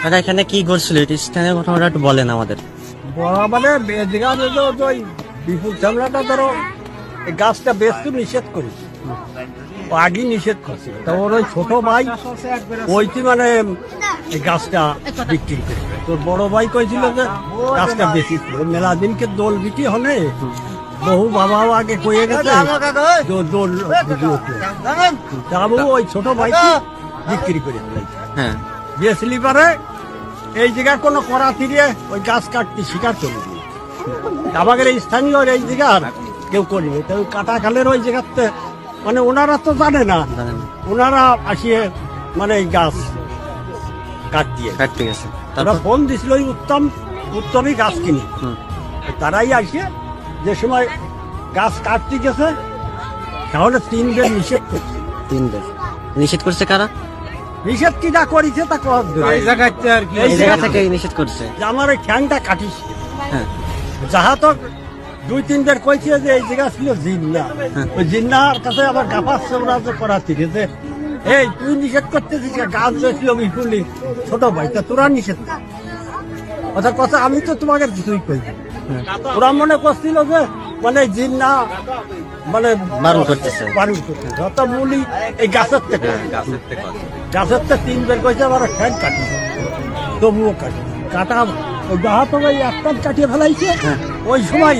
আর এখানে কি করছিল এটা স্থানীয় ঘটনাটা একটু বলেন আমাদের। মানে ওই বিপুল চামড়াটা ধরো এই গাছটা বেচতে নিষেধ করেছে, আগে নিষেধ করছিল। তো ওর ওই ছোট ভাই ওইটি মানে এই গাছটা বিক্রি করে, তোর বড় ভাই কইছিল যে গাছটা বেশি মেলা দিনকে দোল বিক্রি হলে বহু বাবাও আগে কয়ে গেছে দোল যাবো ওই ছোট ভাইকে বিক্রি করে ফেলেছে। হ্যাঁ, বেসলি পারে এই জায়গায় কোনো করা ফিরিয়ে ওই গাছ কাটতে শিকার চলে আমাদের এই স্থানীয় এই জায়গার কেউ করিনি। তো কাটা খালের ওই জায়গাতে মানে ওনারা তো জানে না, ওনারা আসিয়ে মানে এই গাছ কাটতে গেছে। তারা ফোন দিছিল ওই উত্তমই গাছ কিনি, তারাই আসিয়ে যে সময় গাছ কাটতে গেছে তাহলে 3 দিন নিষেধ করছে। 3 দিন নিষেধ করছে কারা? নিষেধ কি না করেছে তা এই জায়গা থেকে নিষেধ করছে যে আমার ওই ঠ্যাংটা কাটিস। হ্যাঁ, যাহা তো 2-3 বার কইছে যে এই জায়গা ছিল জিন্না, ওই জিন্নার কাছে আবার গাফাচ্ছে ওরা যে করা থেকে যে এই তুই নিষেধ করতেছিস গাছ ছিল বিপুলি ছোট ভাই, তা তোরা নিষেধ অর্থাৎ কথা আমি তো তোমাকে কিছুই কই। ওরা মনে করছিল যে মানে জিন্না মানে বারণ করতেছে যত মূলি এই গাছের থেকে 3 বার কইছে আবার ঠ্যাং কাটি, তবুও কাটা ওই যাহা তো ওই একটা কাটিয়ে ফেলাইছে। ওই সময়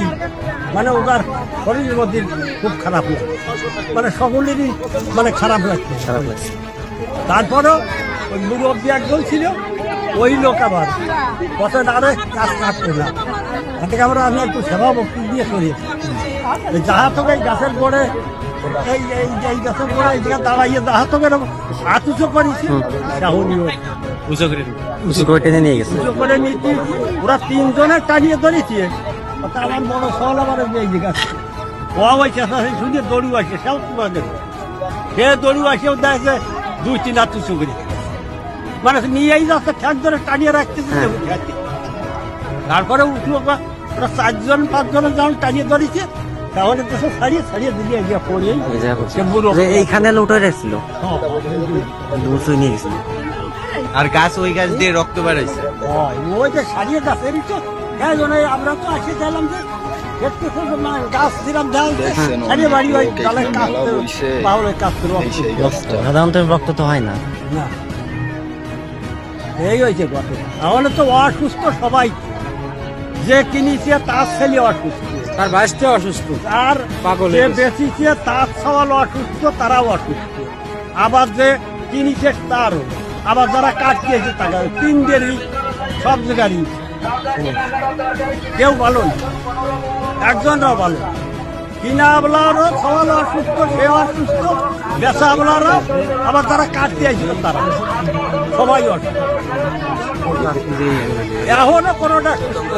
মানে ওনার শরীরের মধ্যে খুব খারাপ লাগে, মানে সকলেরই মানে খারাপ লাগছে। তারপরেও ওই মুরব্বী একজন ছিল, ওই লোক আবার কত আরে গাছ কাটতো না, তাতে আমরা আমি একটু সেবা ভক্তি দিয়ে সরিয়েছি। যাহা তো এই গাছের গোড়ে এই গাছের গোড়ে এই জায়গা দাঁড়াইয়ে যাহা তো আতুচো করেছি শাহুনিও উঁচু করে টেনে নিয়ে গেছে। উঁচু করে নিয়েছি, ওরা 3 জনে টানিয়ে ধরেছি। আমার বড় সল আমার এই জায়গা ওই চেষ্টা শুনে দড়ু আসে সেও সে দড়ু আসেও দেখে 2-3 হাত উঁচু করে মানে নিয়েই যাচ্ছে, ঠ্যাক ধরে টানিয়ে রাখতেছে। তারপরে উঠলো ওরা 4-5 জনের যখন টানিয়ে ধরেছে তাহলে তো সব ছাড়িয়ে দিলে পড়িয়ে এইখানে লুটে রেখেছিল, উঁচু নিয়ে গেছিল। আর গাছ ওই গাছ দিয়ে রক্ত বেড়াইছে ওই যে সারিয়ে গাছেরই তো আমরা তো আসে গেলাম যে গাছ দিলাম সারিয়ে বাড়ি ওই গালের কাটতে সাধারণত রক্ত তো হয় না। এই হয়েছে কথা, তাহলে তো অসুস্থ সবাই, যে কিনেছে তার ছেলে অসুস্থ, তার বাসটা অসুস্থ, আর যে বেঁচেছে তার সওয়াল অসুস্থ, তারাও অসুস্থ, আবার যে কিনেছে তারও, আবার যারা কাটতেছে তারা 3 দিনই সব জায়গারই কেউ ভালো না, একজনরাও ভালো, কিনাওয়ালারও সওয়াল অসুস্থ, সে অসুস্থ, বেচাওয়ালারাও, আবার যারা কাটতে আসছিল তারা সবাই অসুস্থ। এখনো কোনোটা সুস্থ